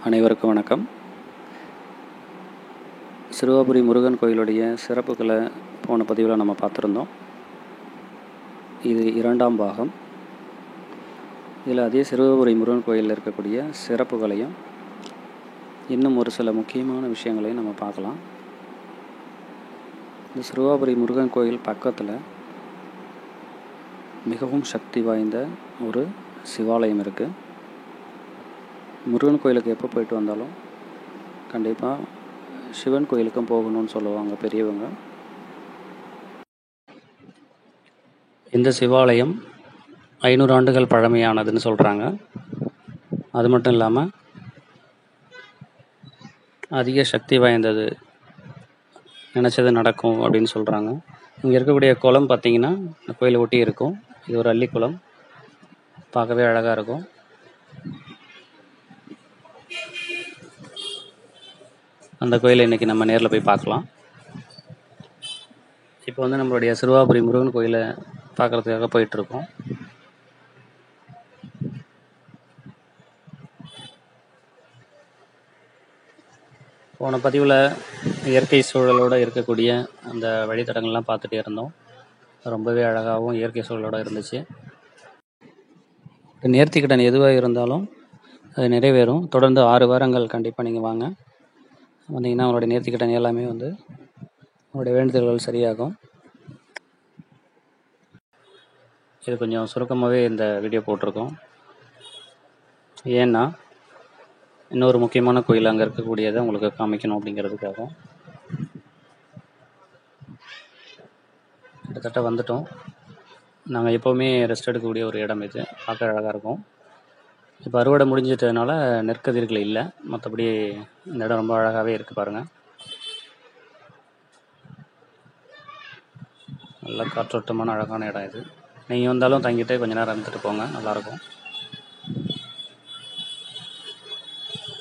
அனைவருக்கும் வணக்கம். சிறுவாபுரி முருகன் கோயிலுடைய சிறப்புகளை போன பதிவில் நம்ம பார்த்துருந்தோம். இது 2ஆம் பாகம். இதில் அதே சிறுவாபுரி முருகன் கோயிலில் இருக்கக்கூடிய சிறப்புகளையும் இன்னும் ஒரு சில முக்கியமான விஷயங்களையும் நம்ம பார்க்கலாம். இந்த சிறுவாபுரி முருகன் கோயில் பக்கத்தில் மிகவும் சக்தி வாய்ந்த ஒரு சிவாலயம் இருக்குது. முருகன் கோயிலுக்கு எப்போ போயிட்டு வந்தாலும் கண்டிப்பாக சிவன் கோயிலுக்கும் போகணும்னு சொல்லுவாங்க பெரியவங்க. இந்த சிவாலயம் 500 ஆண்டுகள் பழமையானதுன்னு சொல்கிறாங்க. அது மட்டும் இல்லாமல் அதிக சக்தி வாய்ந்தது, நினச்சது நடக்கும் அப்படின்னு சொல்கிறாங்க. இங்கே இருக்கக்கூடிய குளம் பார்த்திங்கன்னா இந்த கோயிலை ஒட்டி இருக்கும். இது ஒரு அள்ளி குளம், பார்க்கவே அழகாக இருக்கும். அந்த கோயிலை இன்றைக்கி நம்ம நேரில் போய் பார்க்கலாம். இப்போ நம்மளுடைய சிறுவாபுரி முருகன் கோயிலை பார்க்குறதுக்காக போயிட்டுருக்கோம். போன பதிவில் இயற்கை சூழலோடு இருக்கக்கூடிய அந்த வழித்தடங்கள்லாம் பார்த்துட்டே இருந்தோம். ரொம்பவே அழகாகவும் இயற்கை சூழலோடு இருந்துச்சு. நேர்த்திக்கடன் எதுவாக இருந்தாலும் அது நிறைவேறும். தொடர்ந்து 6 வாரங்கள் கண்டிப்பாக நீங்கள் வாங்க. வந்தீங்கன்னா உங்களுடைய நேர்த்திக்கடன் எல்லாமே உங்களுடைய வேண்டுதல்கள் சரியாகும். இது கொஞ்சம் சுருக்கமாகவே இந்த வீடியோ போட்டிருக்கோம். ஏன்னா இன்னொரு முக்கியமான கோயில் அங்கே இருக்கக்கூடியதை உங்களுக்கு காமிக்கணும் அப்படிங்கிறதுக்காக. கிட்டத்தட்ட வந்துட்டோம். நாங்கள் எப்போவுமே ரெஸ்ட் எடுக்கக்கூடிய ஒரு இடம் இது. பார்க்க அழகாக இருக்கும். இப்போ அறுவடை முடிஞ்சிட்டதுனால நெற்கதிர்கள் இல்லை, மற்றபடி இந்த இடம் ரொம்ப அழகாகவே இருக்குது. பாருங்கள், நல்ல காற்றோட்டமான அழகான இடம் இது. நீங்கள் வந்தாலும் தங்கிட்டு கொஞ்ச நேரம் இருந்துட்டு போங்க, நல்லாயிருக்கும்.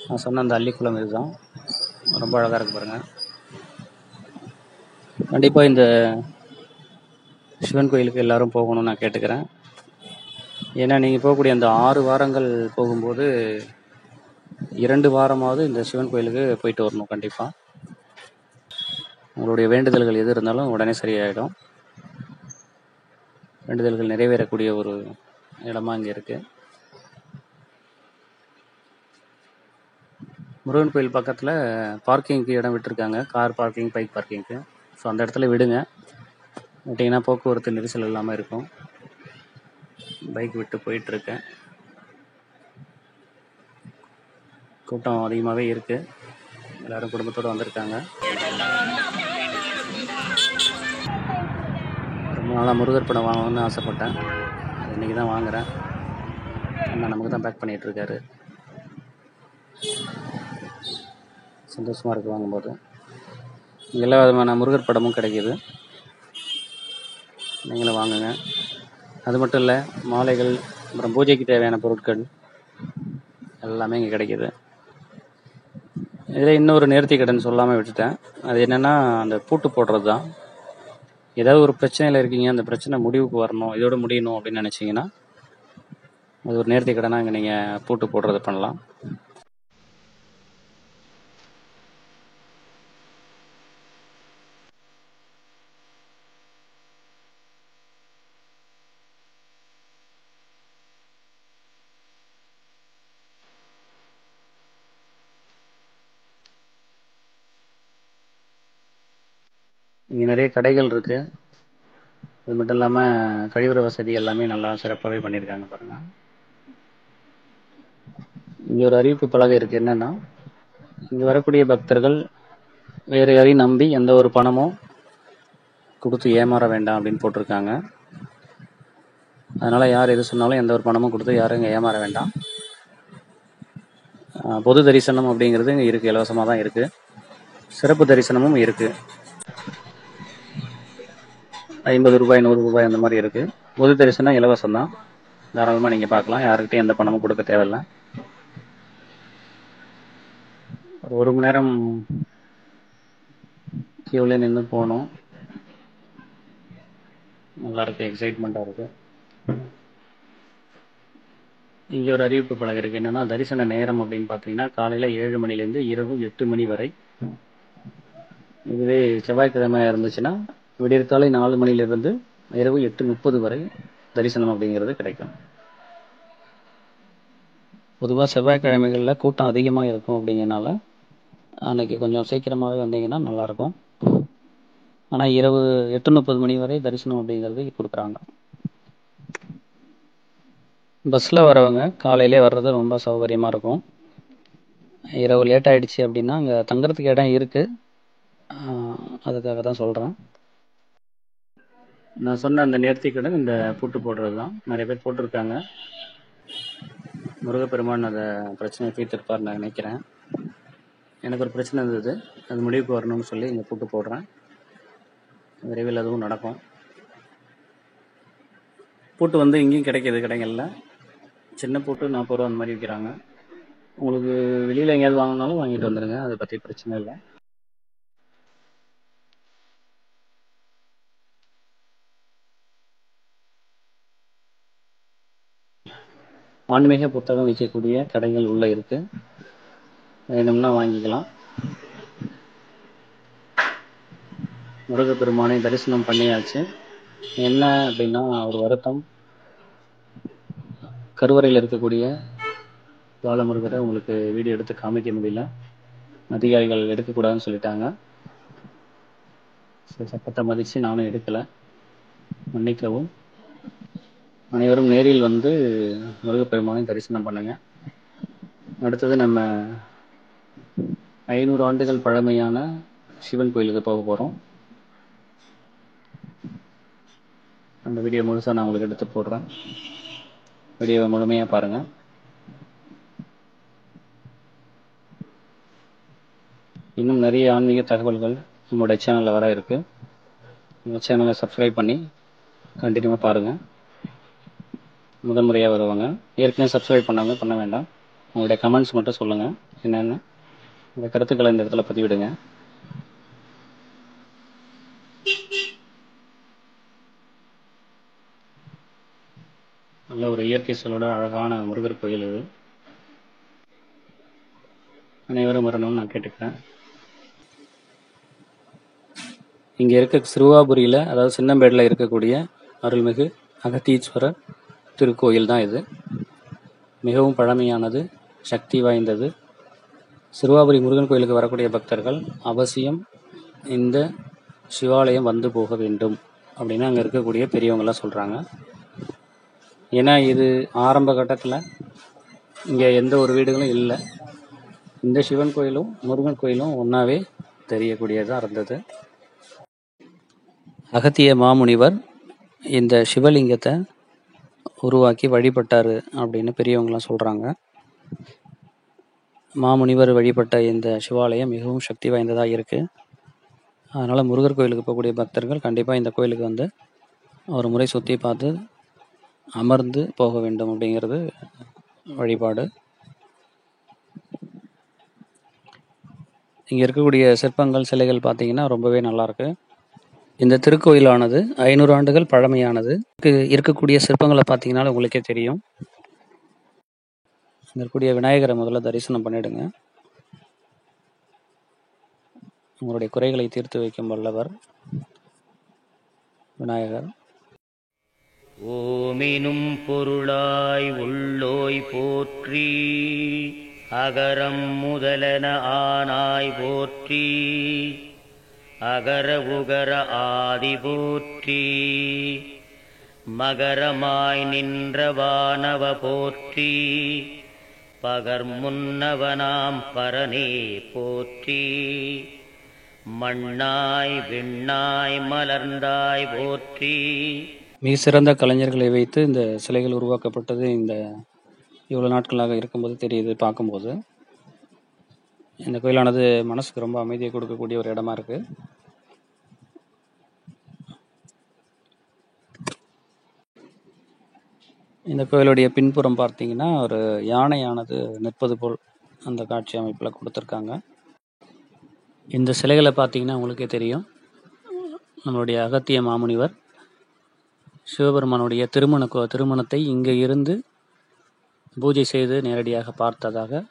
நான் சொன்ன அந்த அள்ளிக்குளம் இதுதான், ரொம்ப அழகாக இருக்குது பாருங்கள். கண்டிப்பாக இந்த சிவன் கோயிலுக்கு எல்லோரும் போகணும்னு நான் கேட்டுக்கிறேன். ஏன்னா நீங்கள் போகக்கூடிய அந்த 6 வாரங்கள் போகும்போது 2 வாரமாவது இந்த சிவன் கோயிலுக்கு போயிட்டு வரணும். கண்டிப்பாக உங்களுடைய வேண்டுதல்கள் எது இருந்தாலும் உடனே சரியாயிடும். வேண்டுதல்கள் நிறைவேறக்கூடிய ஒரு இடமா இங்கே இருக்குது. முருகன் கோயில் பக்கத்தில் பார்க்கிங்க்கு இடம் விட்டுருக்காங்க, கார் பார்க்கிங், பைக் பார்க்கிங்க்கு. ஸோ அந்த இடத்துல விடுங்க, விட்டிங்கன்னா போக்குவரத்து நெரிசல் இல்லாமல் இருக்கும். பைக் விட்டு போயிட்டுருக்கேன். கூட்டம் அதிகமாகவே இருக்குது. எல்லோரும் குடும்பத்தோடு வந்திருக்காங்க. ரொம்ப நாளாக முருகர் படம் வாங்கணும்னு ஆசைப்பட்டேன். அது இன்றைக்கி தான் வாங்குகிறேன். அண்ணா நமக்கு தான் பேக் பண்ணிகிட்ருக்காரு. சந்தோஷமாக இருக்குது வாங்கும்போது. எல்லா விதமான முருகர் படமும் கிடைக்கிது, நீங்களும் வாங்குங்க. அது மட்டும் இல்லை, மாலைகள், அப்புறம் பூஜைக்கு தேவையான பொருட்கள் எல்லாமே இங்கே கிடைக்கிது. இதில் இன்னொரு நேர்த்திக்கடன் சொல்லாமல் விட்டுட்டேன். அது என்னென்னா அந்த பூட்டு போடுறது தான். ஏதாவது ஒரு பிரச்சனையில் இருக்கீங்க, அந்த பிரச்சனை முடிவுக்கு வரணும், இதோடு முடியணும் அப்படின்னு நினச்சிங்கன்னா அது ஒரு நேர்த்திக்கடனாக இங்கே நீங்கள் பூட்டு போடுறது பண்ணலாம். இங்கே நிறைய கடைகள் இருக்குது. அது மட்டும் இல்லாமல் கழிவுற வசதி எல்லாமே நல்லா சிறப்பாகவே பண்ணியிருக்காங்க பாருங்கள். இங்கே ஒரு அறிவிப்பு பலகை இருக்குது. என்னென்னா, இங்கே வரக்கூடிய பக்தர்கள் வேறு யாரையும் நம்பி எந்த ஒரு பணமும் கொடுத்து ஏமாற வேண்டாம் அப்படின்னு போட்டிருக்காங்க. அதனால் யார் எது சொன்னாலும் எந்த ஒரு பணமும் கொடுத்து யாரும் இங்கே ஏமாற வேண்டாம். பொது தரிசனம் அப்படிங்கிறது இங்கே இருக்குது, இலவசமாக தான் இருக்குது. சிறப்பு தரிசனமும் இருக்குது. 50 ரூபாய், 100 ரூபாய் அந்த மாதிரி இருக்குது. பொது தரிசனம் இலவசம் தான், தாராளமாக நீங்கள் பார்க்கலாம். யாருக்கிட்டையும் எந்த பணமும் கொடுக்க தேவையில்லை. ஒரு மணி நேரம் கியூவில் நின்று போகணும். நல்லா இருக்குது, எக்ஸைட்மெண்ட்டாக இருக்குது. இங்கே ஒரு அறிவிப்பு பலகை இருக்குது. என்னென்னா தரிசன நேரம் அப்படின்னு பார்த்தீங்கன்னா காலையில் 7 மணிலேருந்து இரவு 8 மணி வரை. இதுவே செவ்வாய்க்கிழமையாக இருந்துச்சுன்னா விடியற்காலை 4 மணிலேருந்து இரவு 8:30 வரை தரிசனம் அப்படிங்கிறது கிடைக்கும். பொதுவாக செவ்வாய்க்கிழமைகளில் கூட்டம் அதிகமாக இருக்கும் அப்படிங்கிறனால அன்றைக்கி கொஞ்சம் சீக்கிரமாகவே வந்தீங்கன்னா நல்லாயிருக்கும். ஆனால் இரவு 8:30 மணி வரை தரிசனம் அப்படிங்கிறது கொடுக்குறாங்க. பஸ்ஸில் வரவங்க காலையிலே வர்றது ரொம்ப சௌகரியமாக இருக்கும். இரவு லேட் ஆகிடுச்சு அப்படின்னா அங்கே தங்குறதுக்கு இடம் இருக்குது, அதுக்காக தான் சொல்கிறேன். நான் சொன்ன அந்த நேர்த்திக்கடன் இந்த பூட்டு போடுறது தான். நிறைய பேர் போட்டிருக்காங்க. முருகப்பெருமான் அதை பிரச்சனையை தீர்த்திருப்பார் நான் நினைக்கிறேன். எனக்கு ஒரு பிரச்சனை இருந்தது, அது முடிவுக்கு வரணும்னு சொல்லி இங்கே பூட்டு போடுறேன். விரைவில் அதுவும் நடக்கும். பூட்டு வந்து இங்கேயும் கிடைக்கிது கடைகளில். சின்ன பூட்டு 40 ரூபா அந்த மாதிரி விற்கிறாங்க. உங்களுக்கு வெளியில் எங்கேயாவது வாங்கினாலும் வாங்கிட்டு வந்துடுங்க, அதை பற்றி பிரச்சனை இல்லை. ஆன்மீக புத்தகம் விற்கக்கூடிய கடைகள் உள்ளே இருக்குது, வேணும்னா வாங்கிக்கலாம். முருகப்பெருமானை தரிசனம் பண்ணியாச்சு. என்ன அப்படின்னா ஒரு வருத்தம், கருவறையில் இருக்கக்கூடிய பாலமுருகரை உங்களுக்கு வீடியோ எடுத்து காமிக்க முடியல. அதிகாரிகள் எடுக்கக்கூடாதுன்னு சொல்லிட்டாங்க. சட்டத்தை மதித்து நானும் எடுக்கலை, மன்னிக்கவும். அனைவரும் நேரில் வந்து முருகப்பெருமானை தரிசனம் பண்ணுங்க. அடுத்தது நம்ம 500 ஆண்டுகள் பழமையான சிவன் கோயிலுக்கு போக போகிறோம். அந்த வீடியோ முழுசாக நான் உங்களுக்கு எடுத்து போடுறேன். வீடியோவை முழுமையாக பாருங்கள். இன்னும் நிறைய ஆன்மீக தகவல்கள் நம்மளுடைய சேனலில் வர இருக்குது. இந்த சேனலை சப்ஸ்கிரைப் பண்ணி கண்டினியூவாக பாருங்கள். முதன்முறையாக வருவாங்க, ஏற்கனவே சப்ஸ்கிரைப் பண்ணாங்க, பண்ண வேண்டாம். உங்களுடைய கமெண்ட்ஸ் மட்டும் சொல்லுங்கள், என்னென்ன உங்கள் கருத்துக்களை இந்த இடத்துல பதிவிடுங்க. நல்ல ஒரு இயற்கை சூழலோட அழகான முருகர் கோயில் இது. அனைவரும் வரணும்னு நான் கேட்டுக்கிறேன். இங்கே இருக்க சிறுவாபுரியில், அதாவது சின்னம்பேடில் இருக்கக்கூடிய அருள்மிகு அகத்தீஸ்வரர் திருக்கோயில் தான் இது. மிகவும் பழமையானது, சக்தி வாய்ந்தது. சிறுவாபுரி முருகன் கோயிலுக்கு வரக்கூடிய பக்தர்கள் அவசியம் இந்த சிவாலயம் வந்து போக வேண்டும் அப்படின்னு அங்கே இருக்கக்கூடிய பெரியவங்களாம் சொல்கிறாங்க. ஏன்னா இது ஆரம்ப கட்டத்தில் இங்கே எந்த ஒரு வீடுகளும் இல்லை. இந்த சிவன் கோயிலும் முருகன் கோயிலும் ஒன்றாவே தெரியக்கூடியதாக இருந்தது. அகத்திய மாமுனிவர் இந்த சிவலிங்கத்தை உருவாக்கி வழிபட்டார் அப்படின்னு பெரியவங்களாம் சொல்கிறாங்க. மாமுனிவர் வழிபட்ட இந்த சிவாலயம் மிகவும் சக்தி வாய்ந்ததாக இருக்குது. அதனால் முருகர் கோயிலுக்கு போகக்கூடிய பக்தர்கள் கண்டிப்பாக இந்த கோயிலுக்கு வந்து ஒரு முறை சுற்றி பார்த்து அமர்ந்து போக வேண்டும் அப்படிங்கிறது வழிபாடு. இங்கே இருக்கக்கூடிய சிற்பங்கள், சிலைகள் பார்த்திங்கன்னா ரொம்பவே நல்லாயிருக்கு. இந்த திருக்கோயிலானது 500 ஆண்டுகள் பழமையானது. இருக்கக்கூடிய சிற்பங்களை பார்த்தீங்கன்னா உங்களுக்கே தெரியும். இங்கே இருக்கக்கூடிய விநாயகரை முதல்ல தரிசனம் பண்ணிடுங்க. உங்களுடைய குறைகளை தீர்த்து வைக்கும் வல்லவர் விநாயகர். ஓமெனும் பொருளாய் உள்ளோய் போற்றி, அகரம் முதலன ஆனாய் போற்றி, அகர உகர ஆதி போற்றி, மகரமாய் நின்ற வானவ போற்றி, பகர் முன்னவனாம் பரனே போற்றி, மண்ணாய் விண்ணாய் மலர்ந்தாய் போற்றி. மிக சிறந்த கலைஞர்களை வைத்து இந்த சிலைகள் உருவாக்கப்பட்டது இந்த இவ்வளோ நாட்களாக இருக்கும்போது தெரியுது. பார்க்கும்போது இந்த கோயிலானது மனசுக்கு ரொம்ப அமைதியை கொடுக்கக்கூடிய ஒரு இடமா இருக்கு. இந்த கோயிலுடைய பின்புறம் பார்த்தீங்கன்னா ஒரு யானையானது நிற்பது போல் அந்த காட்சி அமைப்பில் கொடுத்துருக்காங்க. இந்த சிலைகளை பார்த்தீங்கன்னா உங்களுக்கே தெரியும். நம்மளுடைய அகத்திய மாமுனிவர் சிவபெருமானுடைய திருமணத்தை இங்கே இருந்து பூஜை செய்து நேரடியாக பார்த்ததாக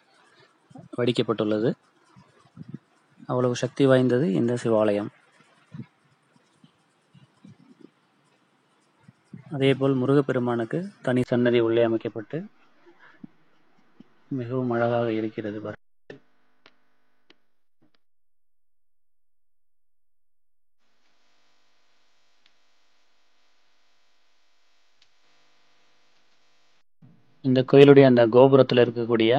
வடிக்கப்பட்டுள்ளது. அவ்வளவு சக்தி வாய்ந்தது இந்த சிவாலயம். அதேபோல் முருகப்பெருமானுக்கு தனி சன்னதி உள்ளே அமைக்கப்பட்டு மிகவும் அழகாக இருக்கிறது. இந்த கோயிலுடைய அந்த கோபுரத்தில் இருக்கக்கூடிய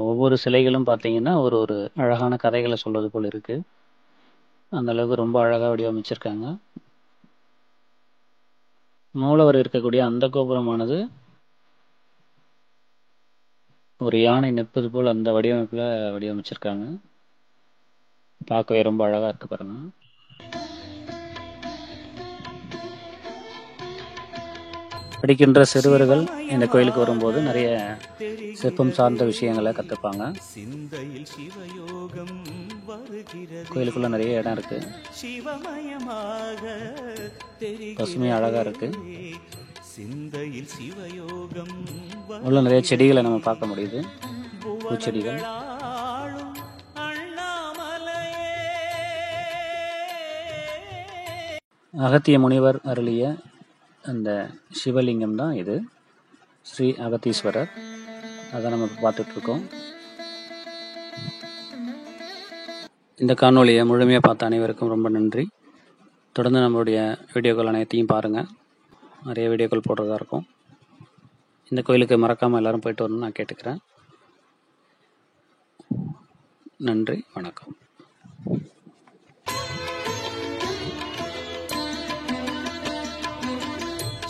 ஒவ்வொரு சிலைகளும் பார்த்தீங்கன்னா ஒரு அழகான கதைகளை சொல்வது போல் இருக்கு. அந்த அளவுக்கு ரொம்ப அழகாக வடிவமைச்சிருக்காங்க. மூலவர் இருக்கக்கூடிய அந்த கோபுரமானது ஒரு யானை நிற்பது போல் அந்த வடிவமைப்பில் வடிவமைச்சிருக்காங்க. பார்க்கவே ரொம்ப அழகாக இருக்கு பாருங்க. படிக்கின்ற சிறுவர்கள் இந்த கோயிலுக்கு வரும்போது நிறைய சிற்பம் சார்ந்த விஷயங்களை கற்றுப்பாங்க. கோயிலுக்குள்ள நிறைய இடம் இருக்கு, பசுமை அழகா இருக்கு. உள்ள நிறைய செடிகளை நம்ம பார்க்க முடியுது, பூச்செடிகள். அகத்திய முனிவர் அருளிய அந்த சிவலிங்கம் தான் இது, ஸ்ரீ அகத்தீஸ்வரர். அதை நம்ம பார்த்துட்ருக்கோம். இந்த காணொலியை முழுமையாக பார்த்த அனைவருக்கும் ரொம்ப நன்றி. தொடர்ந்து நம்மளுடைய வீடியோக்கள் அனைத்தையும் பாருங்கள், நிறைய வீடியோக்கள் போடுறதா இருக்கும். இந்த கோயிலுக்கு மறக்காமல் எல்லோரும் போயிட்டு வரணும்னு நான் கேட்டுக்கிறேன். நன்றி, வணக்கம்.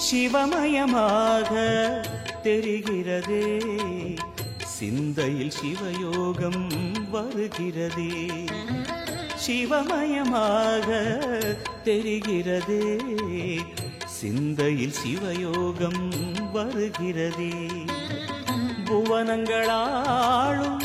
சிவமயமாக தெரிகிறதே, சிந்தையில் சிவயோகம் வருகிறதே. சிவமயமாக தெரிகிறதே, சிந்தையில் சிவயோகம் வருகிறதே. புவனங்களாளும்